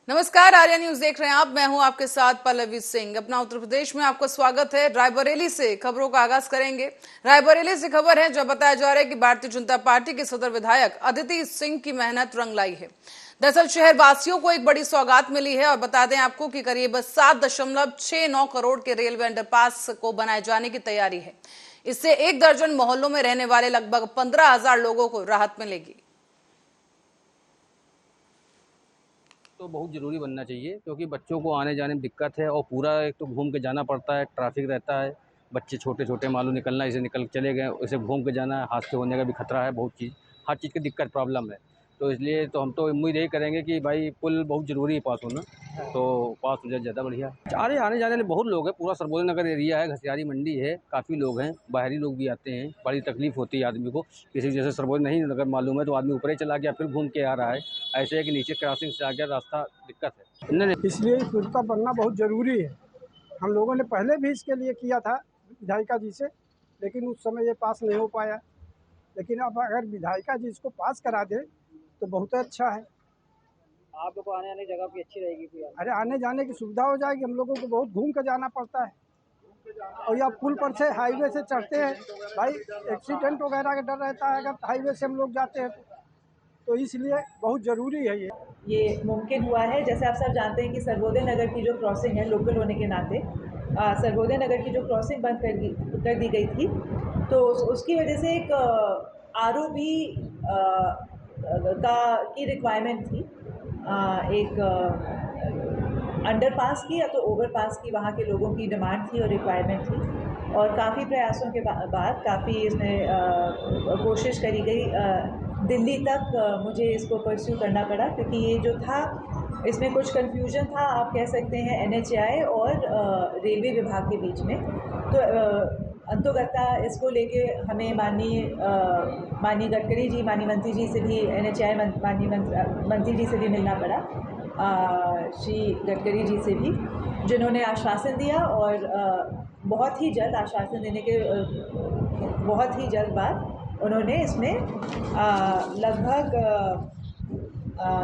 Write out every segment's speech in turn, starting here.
नमस्कार, आर्या न्यूज देख रहे हैं आप। मैं हूं आपके साथ पल्लवी सिंह। अपना उत्तर प्रदेश में आपका स्वागत है। रायबरेली से खबरों का आगाज करेंगे। रायबरेली से खबर है जो बताया जा रहा है कि भारतीय जनता पार्टी के सदर विधायक अदिति सिंह की मेहनत रंग लाई है। दरअसल शहर वासियों को एक बड़ी सौगात मिली है और बता दें आपको कि करीब 7.69 करोड़ के रेलवे अंडरपास को बनाए जाने की तैयारी है। इससे 1 दर्जन मोहल्लों में रहने वाले लगभग 15,000 लोगों को राहत मिलेगी। तो बहुत ज़रूरी बनना चाहिए क्योंकि बच्चों को आने जाने में दिक्कत है और पूरा एक तो घूम के जाना पड़ता है, ट्रैफिक रहता है, बच्चे छोटे छोटे मालूम निकलना, इसे निकल चले गए, उसे घूम के जाना है, हादसे होने का भी खतरा है, बहुत चीज़ हर चीज़ की दिक्कत प्रॉब्लम है। तो इसलिए तो हम तो उम्मीद यही करेंगे कि भाई पुल बहुत ज़रूरी है पास होना, तो पास हो जाए ज़्यादा बढ़िया। अरे आने जाने वाले बहुत लोग हैं, पूरा सरबोधन नगर एरिया है, घसियारी मंडी है, काफ़ी लोग हैं, बाहरी लोग भी आते हैं। बड़ी तकलीफ होती है आदमी को, किसी जैसे सरबोधन नहीं नगर मालूम है तो आदमी ऊपर ही चला गया फिर घूम के आ रहा है। ऐसे है कि नीचे क्रॉसिंग से आ गया, रास्ता दिक्कत है। नहीं इसलिए इस पुल का बनना बहुत ज़रूरी है। हम लोगों ने पहले भी इसके लिए किया था विधायिका जी से, लेकिन उस समय ये पास नहीं हो पाया। लेकिन अब अगर विधायिका जी इसको पास करा दे तो बहुत अच्छा है। आप लोग को आने आने की जगह भी अच्छी रहेगी फिर। अरे आने जाने की सुविधा हो जाएगी। हम लोगों को बहुत घूम कर जाना पड़ता है और या पुल पर से हाईवे से चढ़ते हैं, भाई एक्सीडेंट वगैरह का डर रहता है अगर हाईवे से हम लोग जाते हैं तो इसलिए बहुत ज़रूरी है ये मुमकिन हुआ है। जैसे आप सब जानते हैं कि सर्वोदय नगर की जो क्रॉसिंग है, लोकल होने के नाते सर्वोदय नगर की जो क्रॉसिंग बंद कर दी गई थी, तो उसकी वजह से एक आरओबी की रिक्वायरमेंट थी, एक अंडरपास की या तो ओवरपास की वहाँ के लोगों की डिमांड थी और रिक्वायरमेंट थी। और काफ़ी प्रयासों के बाद काफ़ी इसमें कोशिश करी गई। दिल्ली तक मुझे इसको परस्यू करना पड़ा क्योंकि ये जो था इसमें कुछ कन्फ्यूजन था, आप कह सकते हैं NHAI और रेलवे विभाग के बीच में। तो अंतोगत्ता इसको लेके हमें माननीय गडकरी जी, माननीय मंत्री जी से भी, NHAI माननीय मंत्री जी से भी मिलना पड़ा, श्री गडकरी जी से भी, जिन्होंने आश्वासन दिया और बहुत ही जल्द आश्वासन देने के बहुत ही जल्द बाद उन्होंने इसमें लगभग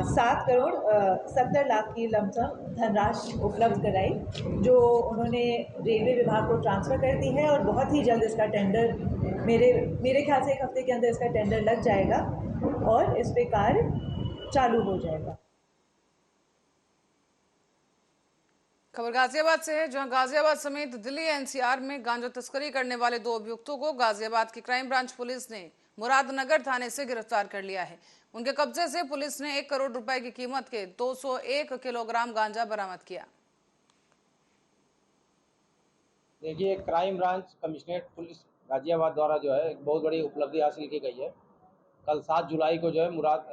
7 करोड़ 70 लाख की लमसम धनराशि उपलब्ध कराई, जो उन्होंने रेलवे विभाग को ट्रांसफ़र कर दी है। और बहुत ही जल्द इसका टेंडर, मेरे ख्याल से 1 हफ्ते के अंदर इसका टेंडर लग जाएगा और इस पे कार्य चालू हो जाएगा। खबर गाजियाबाद से है, जहां गाजियाबाद समेत दिल्ली NCR में गांजा तस्करी करने वाले 2 अभियुक्तों को गाजियाबाद की क्राइम ब्रांच पुलिस ने मुरादनगर थाने से गिरफ्तार कर लिया है। उनके कब्जे से पुलिस ने 1 करोड़ रुपए की कीमत के 201 किलोग्राम गांजा बरामद किया। देखिए, crime branch commissionerate police Ghaziabad द्वारा जो है एक बहुत बड़ी उपलब्धि हासिल की गई है। कल 7 जुलाई को जो है मुराद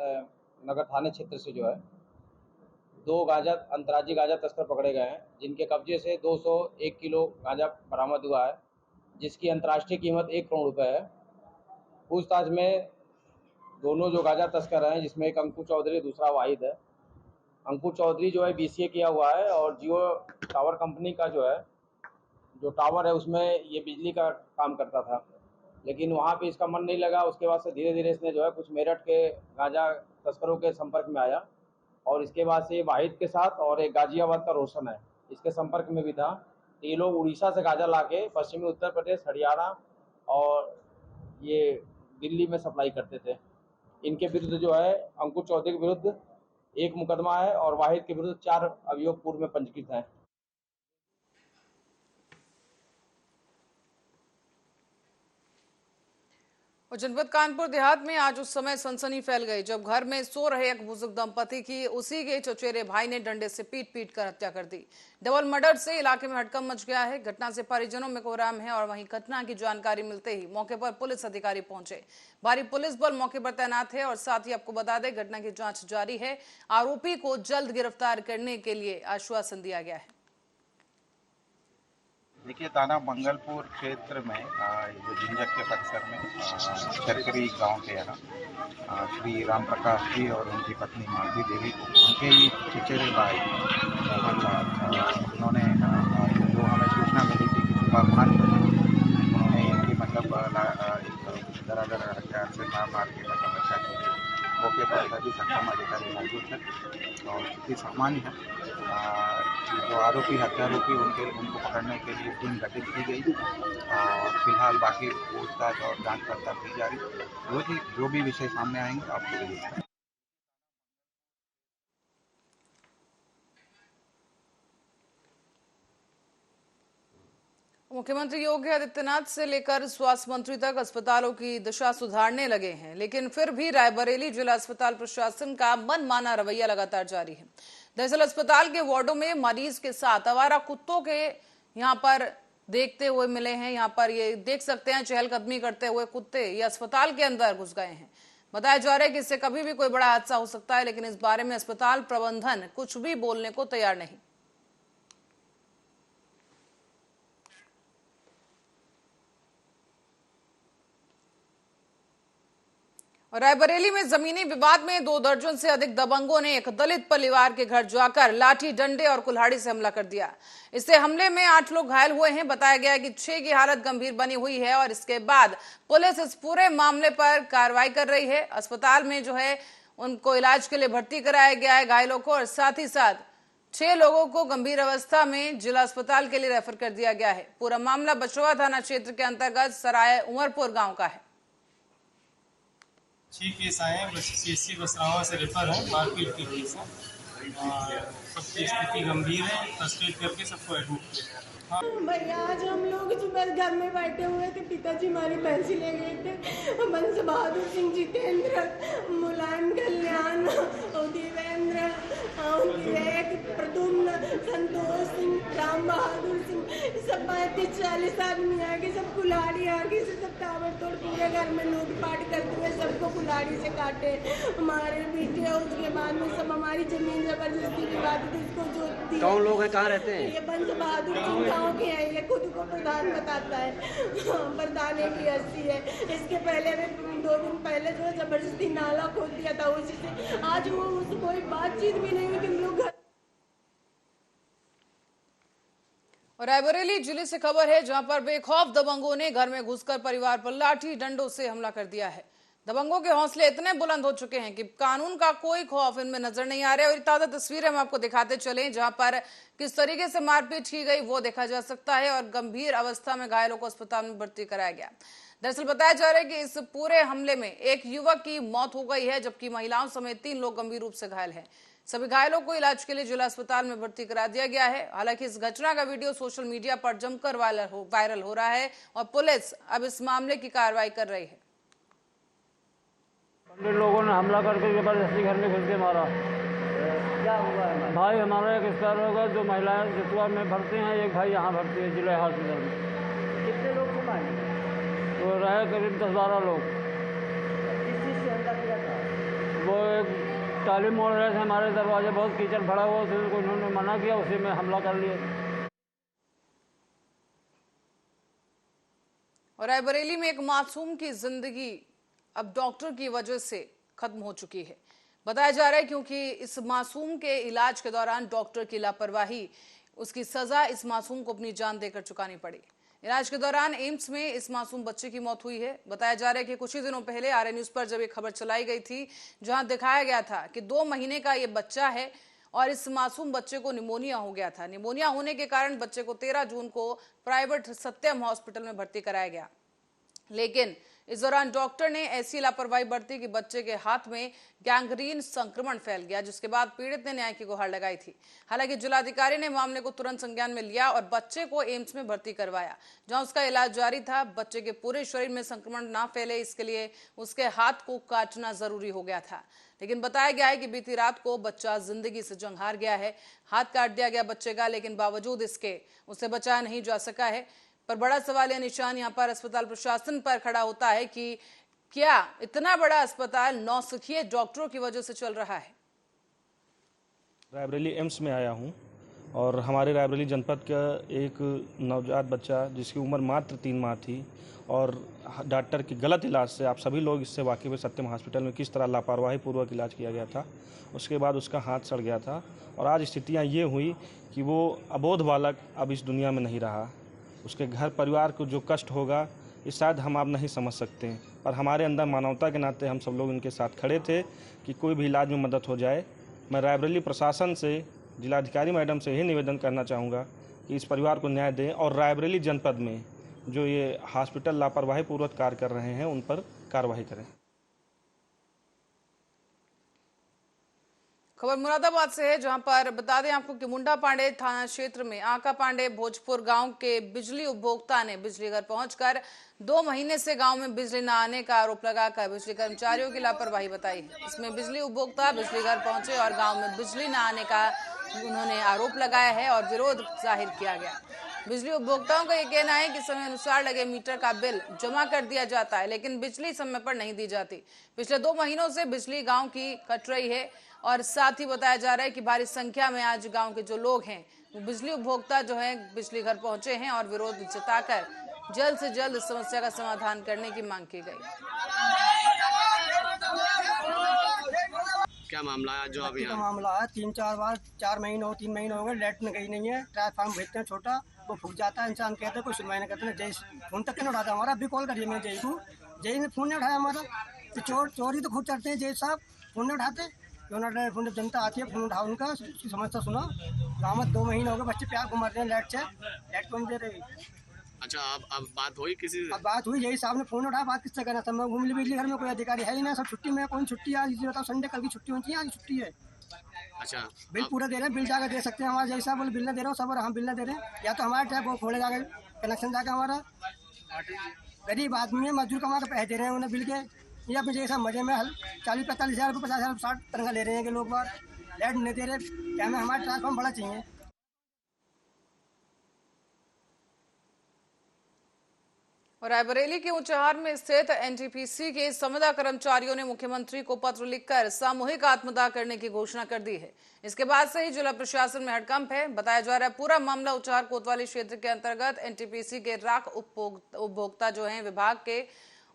नगर थाने क्षेत्र से जो है 2 अंतर्राज्यीय गांजा तस्कर पकड़े गए हैं, जिनके कब्जे से 201 किलो गांजा बरामद हुआ है, जिसकी अंतर्राष्ट्रीय कीमत 1 करोड़ रुपए है। पूछताछ में दोनों जो गांजा तस्कर हैं, जिसमें एक अंकुर चौधरी, दूसरा वाहिद है। अंकुर चौधरी जो है BCA किया हुआ है और जियो टावर कंपनी का जो टावर है उसमें ये बिजली का काम करता था, लेकिन वहाँ पे इसका मन नहीं लगा। उसके बाद से धीरे धीरे इसने जो है कुछ मेरठ के गांजा तस्करों के संपर्क में आया और इसके बाद से वाहिद के साथ और एक गाजियाबाद का रोशन है, इसके संपर्क में भी था। ये लोग उड़ीसा से गांजा लाके पश्चिमी उत्तर प्रदेश, हरियाणा और ये दिल्ली में सप्लाई करते थे। इनके विरुद्ध जो है अंकुर चौधरी के विरुद्ध 1 मुकदमा है और वाहिद के विरुद्ध 4 अभियोग पूर्व में पंजीकृत हैं। और जनपद कानपुर देहात में आज उस समय सनसनी फैल गई जब घर में सो रहे एक बुजुर्ग दंपति की उसी के चचेरे भाई ने डंडे से पीट कर हत्या कर दी। डबल मर्डर से इलाके में हड़कंप मच गया है। घटना से परिजनों में कोहराम है और वहीं घटना की जानकारी मिलते ही मौके पर पुलिस अधिकारी पहुंचे। भारी पुलिस बल मौके पर तैनात है और साथ ही आपको बता दें घटना की जांच जारी है। आरोपी को जल्द गिरफ्तार करने के लिए आश्वासन दिया गया है। देखिए, थाना मंगलपुर क्षेत्र में जो झिंझक के परिसर में चरकरी गांव के है ना, श्री राम प्रकाश जी और उनकी पत्नी मालवी देवी को उनके ही चचेरे भाई उन्होंने जो हमें सूचना मिली थी कि सुबह 5 बजे उन्होंने इनकी मतलब एक दरादर हथियार से मार के मतलब हत्या की। मौके पर सभी सक्षम अधिकारी मौजूद थे और स्थिति सामान्य है। जो आरोपी हत्यारोपी उनको पकड़ने के लिए टीम गठित की गई और फिलहाल बाकी पूछताछ और जांच पड़ताल की जा रही। जो भी विषय सामने आएंगे आपको रिलीज करेंगे। मुख्यमंत्री योगी आदित्यनाथ से लेकर स्वास्थ्य मंत्री तक अस्पतालों की दशा सुधारने लगे हैं, लेकिन फिर भी रायबरेली जिला अस्पताल प्रशासन का मनमाना रवैया लगातार जारी है। दरअसल अस्पताल के वार्डों में मरीज के साथ आवारा कुत्तों के यहां पर देखते हुए मिले हैं। यहां पर ये देख सकते हैं चहलकदमी करते हुए कुत्ते ये अस्पताल के अंदर घुस गए हैं। बताया जा रहा है कि इससे कभी भी कोई बड़ा हादसा हो सकता है, लेकिन इस बारे में अस्पताल प्रबंधन कुछ भी बोलने को तैयार नहीं। और रायबरेली में जमीनी विवाद में 2 दर्जन से अधिक दबंगों ने एक दलित परिवार के घर जाकर लाठी, डंडे और कुल्हाड़ी से हमला कर दिया। इससे हमले में 8 लोग घायल हुए हैं। बताया गया है कि 6 की हालत गंभीर बनी हुई है और इसके बाद पुलिस इस पूरे मामले पर कार्रवाई कर रही है। अस्पताल में जो है उनको इलाज के लिए भर्ती कराया गया है घायलों को, और साथ ही साथ 6 लोगों को गंभीर अवस्था में जिला अस्पताल के लिए रेफर कर दिया गया है। पूरा मामला बचवा थाना क्षेत्र के अंतर्गत सराय उमरपुर गाँव का है। 6 केस आए हैं, CHC बसरावा से रेफर है, मारपीट के केस है और सबकी स्थिति गंभीर है। फर्स्ट एड करके सबको एडमिट किया। भैया आज हम लोग सुबह घर में बैठे हुए थे, पिताजी हमारी पैसे ले गए थे। बंस बहादुर सिंह, जितेंद्र, मुलायम कल्याण, देवेंद्र, प्रद्युम्न, संतोष सिंह, राम बहादुर सिंह, सब 35-40 आदमी आगे, सब कुल्हाड़ी आगे से सब ताबड़तोड़ पूरे घर में लूटपाट करते हुए सबको कुल्हाड़ी से काटे, हमारे बेटे। उसके बाद में सब हमारी जमीन जबरदस्ती विवाद थी, उसको जोत दी। कौन लोग हैं, कहाँ रहते हैं? ये बंस बहादुर सिंह गाँव के हैं, ये खुद को प्रधान बताता है, प्रधान एक ही हस्ती है। इसके पहले में 2 दिन पहले जो है जबरदस्ती नाला खोद दिया था, उसी से आज वो कोई बातचीत भी नहीं हुई कि हम लोग घर। और रायबरेली जिले से खबर है, जहां पर बेखौफ दबंगों ने घर में घुसकर परिवार पर लाठी डंडों से हमला कर दिया है। दबंगों के हौसले इतने बुलंद हो चुके हैं कि कानून का कोई खौफ इनमें नजर नहीं आ रहा है। और ताज़ा तस्वीरें हम आपको दिखाते चलें, जहां पर किस तरीके से मारपीट की गई वो देखा जा सकता है और गंभीर अवस्था में घायलों को अस्पताल में भर्ती कराया गया। दरअसल बताया जा रहा है कि इस पूरे हमले में एक युवक की मौत हो गई है, जबकि महिलाओं समेत 3 लोग गंभीर रूप से घायल हैं। सभी घायलों को इलाज के लिए जिला अस्पताल में भर्ती करा दिया गया है। हालांकि इस घटना का वीडियो सोशल मीडिया पर जमकर वायरल हो रहा है और पुलिस अब इस मामले की कार्रवाई कर रही है। 15 लोगों ने हमला करके जबरदस्ती घर में घुस के मारा। क्या हुआ है भाई? हमारा एक स्टार होगा, जो महिलाएं जसुआ में भर्ती हैं, एक भाई यहाँ भर्ती है जिला हॉस्पिटल में। कितने लोग थे मारे? तो रहे करीब 10-12 लोग। किस चीज़ से हमला किया था? वो एक टाली मोड़ रहे थे, हमारे दरवाजे बहुत कीचड़ भरा हुआ, तो उन्होंने मना किया, उसी में हमला कर लिया। और रायबरेली में एक मासूम की जिंदगी अब डॉक्टर की वजह से खत्म हो चुकी है। बताया जा रहा है क्योंकि इस मासूम के इलाज के दौरान डॉक्टर की लापरवाही, उसकी सजा इस मासूम को अपनी जान देकर चुकानी पड़ी। इलाज के दौरान एम्स में इस मासूम बच्चे की मौत हुई है। बताया जा रहा है कि कुछ ही दिनों पहले आर्य न्यूज पर जब एक खबर चलाई गई थी, जहां दिखाया गया था कि 2 महीने का ये बच्चा है और इस मासूम बच्चे को निमोनिया हो गया था। निमोनिया होने के कारण बच्चे को 13 जून को प्राइवेट सत्यम हॉस्पिटल में भर्ती कराया गया, लेकिन इस दौरान डॉक्टर ने ऐसी लापरवाही बरती कि बच्चे के हाथ में गैंग्रीन संक्रमण फैल गया, जिसके बाद पीड़ित ने न्याय की गुहार लगाई थी। हालांकि जिलाधिकारी ने मामले को तुरंत संज्ञान में लिया और बच्चे को एम्स में भर्ती करवाया, जहां उसका इलाज जारी था। बच्चे के पूरे शरीर में संक्रमण ना फैले, इसके लिए उसके हाथ को काटना जरूरी हो गया था। लेकिन बताया गया है कि बीती रात को बच्चा जिंदगी से जंग हार गया है। हाथ काट दिया गया बच्चे का, लेकिन बावजूद इसके उसे बचाया नहीं जा सका है। पर बड़ा सवाल या निशान यहाँ पर अस्पताल प्रशासन पर खड़ा होता है कि क्या इतना बड़ा अस्पताल नौसिखिए डॉक्टरों की वजह से चल रहा है। रायबरेली एम्स में आया हूँ और हमारे रायबरेली जनपद का एक नवजात बच्चा जिसकी उम्र मात्र 3 माह थी और डॉक्टर की गलत इलाज से, आप सभी लोग इससे वाकिफ है, सत्यम हॉस्पिटल में किस तरह लापरवाही पूर्वक इलाज किया गया था। उसके बाद उसका हाथ सड़ गया था और आज स्थितियाँ ये हुई कि वो अबोध बालक अब इस दुनिया में नहीं रहा। उसके घर परिवार को जो कष्ट होगा ये शायद हम आप नहीं समझ सकते हैं। और हमारे अंदर मानवता के नाते हम सब लोग इनके साथ खड़े थे कि कोई भी इलाज में मदद हो जाए। मैं रायबरेली प्रशासन से, जिलाधिकारी मैडम से यही निवेदन करना चाहूँगा कि इस परिवार को न्याय दें और रायबरेली जनपद में जो ये हॉस्पिटल लापरवाही पूर्वक कार्य कर रहे हैं उन पर कार्रवाई करें। खबर मुरादाबाद से है, जहां पर बता दें आपको कि मुंडा पांडे थाना क्षेत्र में आका पांडे भोजपुर गांव के बिजली उपभोक्ता ने बिजली घर पहुंचकर 2 महीने से गांव में बिजली न आने का आरोप लगाकर बिजली कर्मचारियों की लापरवाही बताई है। इसमें बिजली उपभोक्ता बिजली घर पहुंचे और गांव में बिजली न आने का उन्होंने आरोप लगाया है और विरोध जाहिर किया गया। बिजली उपभोक्ताओं का यह कहना है कि समय अनुसार लगे मीटर का बिल जमा कर दिया जाता है, लेकिन बिजली समय पर नहीं दी जाती। पिछले 2 महीनों से बिजली गांव की कट रही है और साथ ही बताया जा रहा है कि भारी संख्या में आज गांव के जो लोग हैं वो बिजली उपभोक्ता जो है बिजली घर पहुंचे हैं और विरोध जताकर जल्द से जल्द इस समस्या का समाधान करने की मांग की गई। क्या मामला है जो अभी मामला है 3-4 बार 4 महीने हो 3 महीने हो गए, लाइट में गई नहीं है। ट्रांसफार्मर भेजते हैं छोटा, वो फूक जाता है, इंसान कहते हैं कोई सुनवाई नहीं करते। जय फोन तक नहीं उठाता हमारा, अभी कॉल करिए मैं जय को, जय ने फोन नहीं उठाया हमारा। तो चोरी तो खुद चढ़ते हैं जय साहब, फोन नहीं उठाते क्यों ना? फोन जब जनता आती है फोन उठाओ उनका, समस्या सुनो। गाँव में 2 महीने हो गए, बच्चे प्यार को मर रहे हैं लाइट से, लाइट कौन दे रही। अच्छा, अब बात हुई किसी से? अब बात हुई, यही साहब ने फोन उठाया, बात किससे करना था? मैं घूम ली बिजली घर में, कोई अधिकारी है ही ना, सब छुट्टी में। कौन छुट्टी आज ये बताओ? संडे कल की छुट्टी होनी चाहिए, आज छुट्टी है। अच्छा, बिल पूरा दे रहे हैं, बिल जाकर दे सकते हैं हमारा जैसा बोले बिल नहीं दे रहे हो सब, और हम बिल नहीं दे रहे हैं, या तो हमारे टैप वो खोले जाकर कनेक्शन जाकर हमारा। गरीब आदमी है, मजदूर का हमारा पैसे दे रहे हैं उन्हें बिल के, या अपने जैसा मजे में 40-45 हज़ार रुपये 50 हज़ार 60 तनख्वाह ले रहे हैं कि लोग बार लाइट नहीं दे रहे। क्या हमें हमारा ट्रांसफार्मर बड़ा चाहिए। और रायबरेली के ऊंचाहार में स्थित एनटीपीसी के संविदा कर्मचारियों ने मुख्यमंत्री को पत्र लिखकर सामूहिक आत्मदाह करने की घोषणा कर दी है। इसके बाद से ही जिला प्रशासन में हड़कंप है। बताया जा रहा है पूरा मामला ऊंचाहार कोतवाली क्षेत्र के अंतर्गत एनटीपीसी के राख उपभोक्ता जो हैं विभाग के,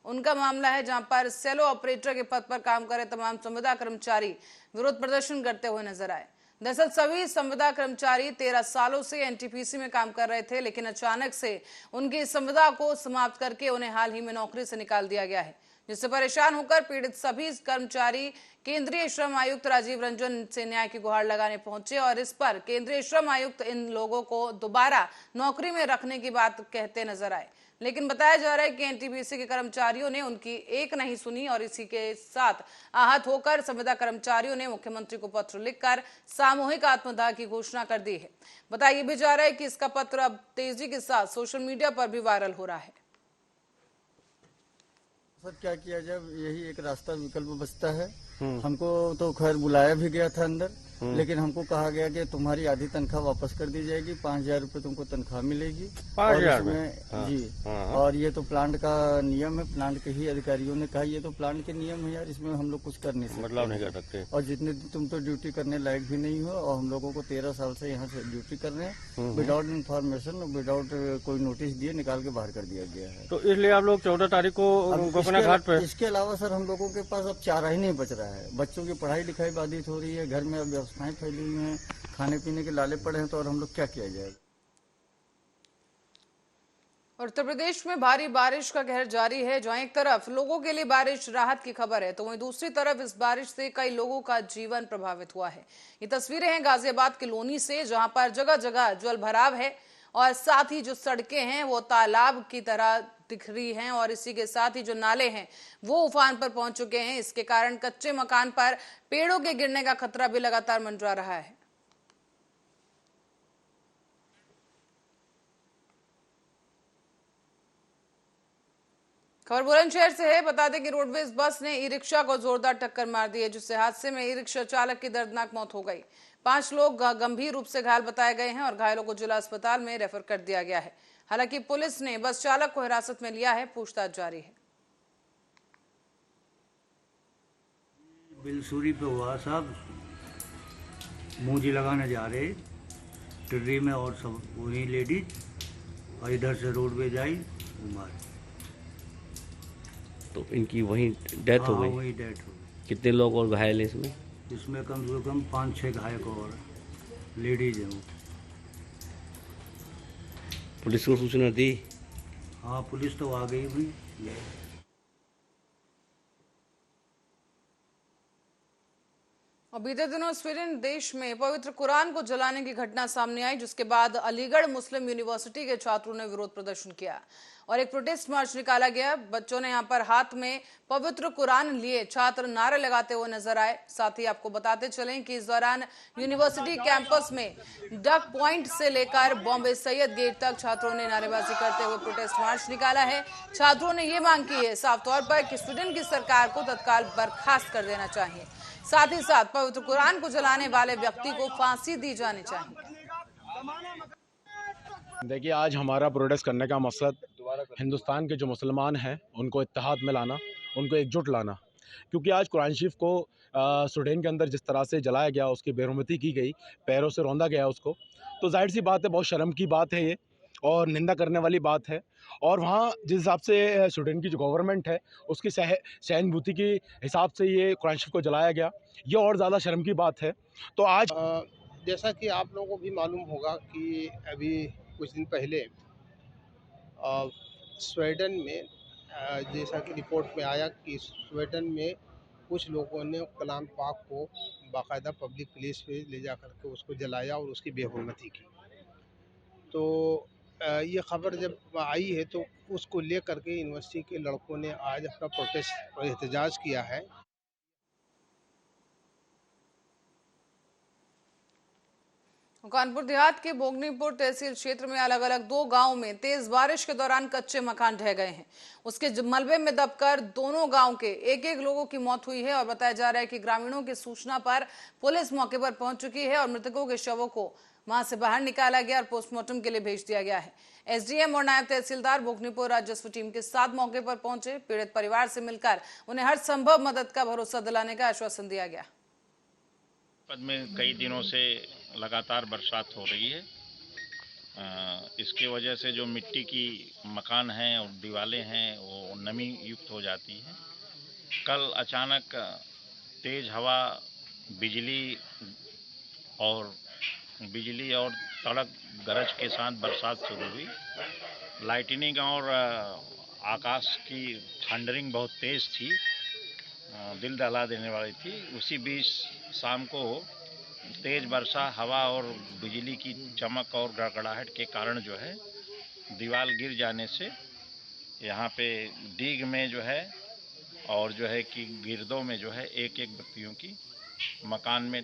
उनका मामला है, जहां पर सेलो ऑपरेटर के पद पर काम करे तमाम संविदा कर्मचारी विरोध प्रदर्शन करते हुए नजर आए। दरअसल सभी संविदा कर्मचारी 13 सालों से एनटीपीसी में काम कर रहे थे, लेकिन अचानक से उनकी संविदा को समाप्त करके उन्हें हाल ही में नौकरी से निकाल दिया गया है, जिससे परेशान होकर पीड़ित सभी कर्मचारी केंद्रीय श्रम आयुक्त राजीव रंजन से न्याय की गुहार लगाने पहुंचे और इस पर केंद्रीय श्रम आयुक्त इन लोगों को दोबारा नौकरी में रखने की बात कहते नजर आए। लेकिन बताया जा रहा है कि एनटीपीसी के कर्मचारियों ने उनकी एक नहीं सुनी और इसी के साथ आहत होकर संविदा कर्मचारियों ने मुख्यमंत्री को पत्र लिखकर सामूहिक आत्मदाह की घोषणा कर दी है। बताया भी जा रहा है कि इसका पत्र अब तेजी के साथ सोशल मीडिया पर भी वायरल हो रहा है। सर क्या किया जाए, यही एक रास्ता विकल्प बचता है। हमको तो खैर बुलाया भी गया था अंदर, लेकिन हमको कहा गया कि तुम्हारी आधी तनख्वाह वापस कर दी जाएगी, 5,000 रुपये तुमको तनख्वाह मिलेगी। 5,000 में? जी और ये तो प्लांट का नियम है, प्लांट के ही अधिकारियों ने कहा ये तो प्लांट के नियम है यार, इसमें हम लोग कुछ कर नहीं सकते, बदलाव नहीं कर सकते। और जितने दिन तुम तो ड्यूटी करने लायक भी नहीं हो, और हम लोगों को 13 साल से यहाँ से ड्यूटी कर रहे हैं, विदाउट इन्फॉर्मेशन, विदाउट कोई नोटिस दिए निकाल के बाहर कर दिया गया है। तो इसलिए आप लोग 14 तारीख को गोपना घाट पे। इसके अलावा सर हम लोगों के पास अब चारा ही नहीं बच रहा है। बच्चों की पढ़ाई लिखाई बाधित हो रही है, घर में अब व्यवस्थाएं फैली हुई हैं, खाने पीने के लाले पड़े हैं, तो और हम लोग क्या किया जाए। और उत्तर प्रदेश में भारी बारिश का कहर जारी है। जहां एक तरफ लोगों के लिए बारिश राहत की खबर है, तो वहीं दूसरी तरफ इस बारिश से कई लोगों का जीवन प्रभावित हुआ है। ये तस्वीरें हैं गाजियाबाद के लोनी से, जहां पर जगह जगह जल भराव है और साथ ही जो सड़कें हैं वो तालाब की तरह दिख रही हैं और इसी के साथ ही जो नाले हैं वो उफान पर पहुंच चुके हैं। इसके कारण कच्चे मकान पर पेड़ों के गिरने का खतरा भी लगातार मंडरा रहा है। खबर बुलंदशहर से है। बता दें कि रोडवेज बस ने ई रिक्शा को जोरदार टक्कर मार दी है, जिससे हादसे में ई रिक्शा चालक की दर्दनाक मौत हो गई। 5 लोग गंभीर रूप से घायल बताए गए हैं और घायलों को जिला अस्पताल में रेफर कर दिया गया है। हालांकि पुलिस ने बस चालक को हिरासत में लिया है, पूछताछ जारी है। बिलसूरी पे हुआ साहब, मूंजी लगाने जा रहे टिर्री में और सब वही लेडीज, और इधर से रोडवेज आई मार, तो इनकी वही डेथ हो गई। वही डेथ हो गई। कितने लोग और घायल हैं इसमें? इसमें कम से कम 5-6 घायल और लेडीज हैं। वो पुलिस को सूचना दी? हाँ, पुलिस तो आ गई भी। और बीते दिनों स्वीडन देश में पवित्र कुरान को जलाने की घटना सामने आई, जिसके बाद अलीगढ़ मुस्लिम यूनिवर्सिटी के छात्रों ने विरोध प्रदर्शन किया और एक प्रोटेस्ट मार्च निकाला गया। बच्चों ने यहां पर हाथ में पवित्र कुरान लिए छात्र नारे लगाते हुए नजर आए। साथ ही आपको बताते चलें कि इस दौरान यूनिवर्सिटी कैंपस में डक पॉइंट से लेकर बॉम्बे सैयद गेट तक छात्रों ने नारेबाजी करते हुए प्रोटेस्ट मार्च निकाला है। छात्रों ने ये मांग की है साफ तौर पर कि स्वीडन की सरकार को तत्काल बर्खास्त कर देना चाहिए। साथ ही साथ पवित्र कुरान को जलाने वाले व्यक्ति को फांसी दी जानी चाहिए। देखिए, आज हमारा प्रोटेस्ट करने का मकसद हिंदुस्तान के जो मुसलमान हैं उनको इत्तेहाद में लाना, उनको एकजुट लाना, क्योंकि आज कुरान शरीफ को स्वीडन के अंदर जिस तरह से जलाया गया, उसकी बेरुमती की गई, पैरों से रौंदा गया उसको, तो जाहिर सी बात है बहुत शर्म की बात है ये और निंदा करने वाली बात है। और वहाँ जिस हिसाब से स्वीडन की जो गवर्नमेंट है उसकी सहानुभूति के हिसाब से ये कुरान शरीफ को जलाया गया, ये और ज़्यादा शर्म की बात है। तो आज जैसा कि आप लोगों को भी मालूम होगा कि अभी कुछ दिन पहले स्वीडन में जैसा कि रिपोर्ट में आया कि स्वीडन में कुछ लोगों ने कलाम पाक को बाकायदा पब्लिक प्लेस पे ले जा करके उसको जलाया और उसकी बेहुरमती की। तो ये खबर जब आई है तो उसको ले करके यूनिवर्सिटी के लड़कों ने आज अपना प्रोटेस्ट और एहतजाज किया है। कानपुर देहात के भोगनीपुर तहसील क्षेत्र में अलग अलग 2 गांव में तेज बारिश के दौरान कच्चे मकान ढह गए हैं। उसके मलबे में दबकर दोनों गांव के एक लोगों की मौत हुई है और बताया जा रहा है कि ग्रामीणों की सूचना पर पुलिस मौके पर पहुंच चुकी है और मृतकों के शवों को वहां से बाहर निकाला गया और पोस्टमार्टम के लिए भेज दिया गया है। एसडीएम और नायब तहसीलदार भोगनीपुर राजस्व टीम के साथ मौके पर पहुंचे। पीड़ित परिवार से मिलकर उन्हें हर संभव मदद का भरोसा दिलाने का आश्वासन दिया गया। में कई दिनों से लगातार बरसात हो रही है। इसके वजह से जो मिट्टी की मकान हैं और दीवारें हैं वो नमी युक्त हो जाती हैं। कल अचानक तेज़ हवा, बिजली और तड़क गरज के साथ बरसात शुरू हुई। लाइटनिंग और आकाश की थंडरिंग बहुत तेज़ थी, दिल दहला देने वाली थी। उसी बीच शाम को तेज़ वर्षा, हवा और बिजली की चमक और गड़गड़ाहट के कारण जो है दीवार गिर जाने से यहाँ पे डीग में जो है और जो है कि गिरदों में जो है एक व्यक्तियों की मकान में।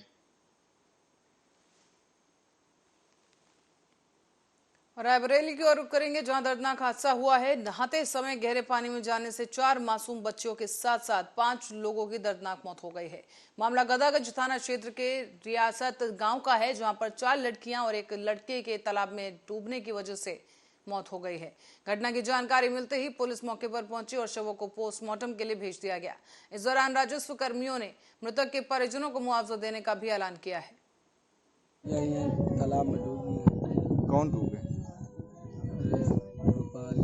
रायबरेली की ओर रुख करेंगे, जहां दर्दनाक हादसा हुआ है। नहाते समय गहरे पानी में जाने से 4 मासूम बच्चियों के साथ साथ 5 लोगों की दर्दनाक मौत हो गई है। मामला गदागंज थाना क्षेत्र के रियासत गांव का है, जहां पर 4 लड़कियां और एक लड़के के तालाब में डूबने की वजह से मौत हो गई है। घटना की जानकारी मिलते ही पुलिस मौके पर पहुंची और शवों को पोस्टमार्टम के लिए भेज दिया गया। इस दौरान राजस्व कर्मियों ने मृतक के परिजनों को मुआवजा देने का भी ऐलान किया है। तालाब में डूबी। कौन डूबे?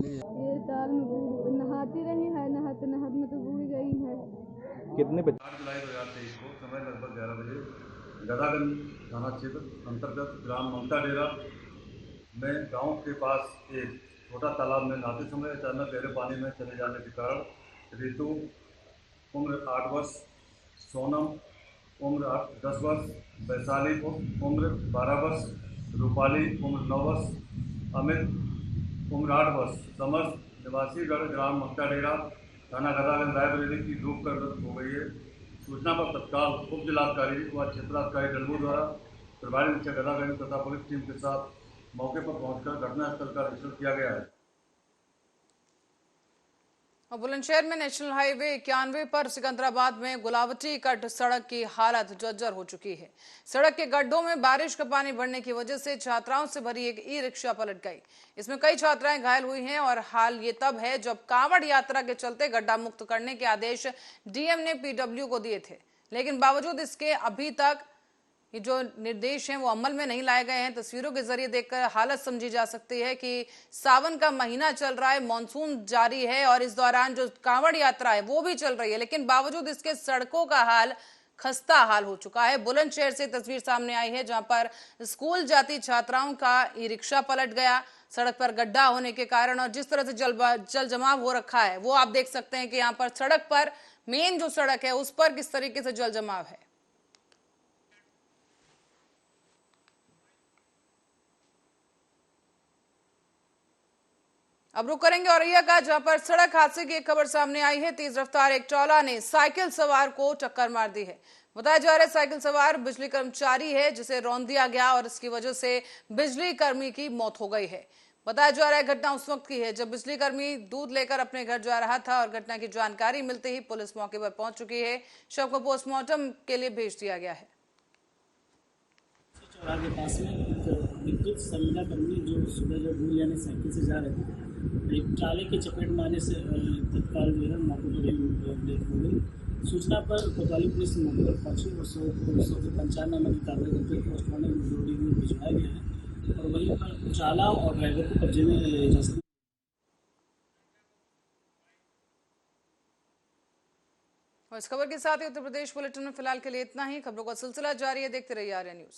ये ताल में नहाती रही है, नहाते नहाते में तो बूढ़ गई है। कितने बच्चे? 8 जुलाई 2023 को समय लगभग 11 बजे गदागंज थाना क्षेत्र अंतर्गत ग्राम ममता डेरा में गांव के पास एक छोटा तालाब में नहाते समय अचानक गहरे पानी में चले जाने के कारण रितु उम्र 8 वर्ष, सोनम उम्र 10 वर्ष, वैशाली उम्र 12 वर्ष, रूपाली उम्र 9 वर्ष, अमित उम्र 8 वर्ष समस्त निवासीगढ़ ग्राम ममता डेरा थाना गदागंज रायबरेली की डूब कर हो गई है। सूचना पर तत्काल उप जिलाधिकारी व क्षेत्राधिकारी डलबू द्वारा प्रभारी निरीक्षक गदागंज तथा पुलिस टीम के साथ मौके पर पहुंचकर घटनास्थल का निरीक्षण किया गया है। बुलंदशहर में नेशनल हाईवे 91 पर सिकंदराबाद में गुलावटी कट सड़क की हालत जर्जर हो चुकी है। सड़क के गड्ढों में बारिश का पानी बढ़ने की वजह से छात्राओं से भरी एक ई रिक्शा पलट गई। इसमें कई छात्राएं घायल हुई हैं और हाल ये तब है जब कांवड़ यात्रा के चलते गड्ढा मुक्त करने के आदेश डीएम ने पीडब्ल्यू को दिए थे, लेकिन बावजूद इसके अभी तक ये जो निर्देश हैं वो अमल में नहीं लाए गए हैं। तस्वीरों के जरिए देखकर हालत समझी जा सकती है कि सावन का महीना चल रहा है, मॉनसून जारी है और इस दौरान जो कांवड़ यात्रा है वो भी चल रही है, लेकिन बावजूद इसके सड़कों का हाल खस्ता हाल हो चुका है। बुलंदशहर से तस्वीर सामने आई है जहां पर स्कूल जाती छात्राओं का ई रिक्शा पलट गया। सड़क पर गड्ढा होने के कारण और जिस तरह से जल जमाव हो रखा है वो आप देख सकते हैं कि यहाँ पर सड़क पर मेन जो सड़क है उस पर किस तरीके से जल जमाव है। अब रुक करेंगे औरैया का, जहां पर सड़क हादसे की एक खबर सामने आई है। तेज रफ्तार एक ट्रॉला ने साइकिल सवार को टक्कर मार दी है। बताया जा रहा है साइकिल सवार बिजली कर्मचारी है जिसे रौंद दिया गया और इसकी वजह से बिजली कर्मी की मौत हो गई है। बताया जा रहा है घटना उस वक्त की है जब बिजली कर्मी दूध लेकर अपने घर जा रहा था और घटना की जानकारी मिलते ही पुलिस मौके पर पहुंच चुकी है। शव को पोस्टमार्टम के लिए भेज दिया गया है। चौराहे के पास में विद्युत संविदा कर्मी जो सुबह जो दूध लेने साइकिल से जा रहे थे, एक ट्राले की चपेट मारने से तत्काल जो है मौके पर डेथ हो गई। सूचना पर कोतवाली पुलिस मौके पर पहुंची और 195 नंबर की कार्रवाई करते हुए पोस्टमार्टम बॉडी में भिजवाया गया है और वहीं पर चाला और ड्राइवर को कब्जे में जा सकते। और इस खबर के साथ ही उत्तर प्रदेश बुलेटिन में फिलहाल के लिए इतना ही। खबरों का सिलसिला जारी है, देखते रहिए आर्या न्यूज।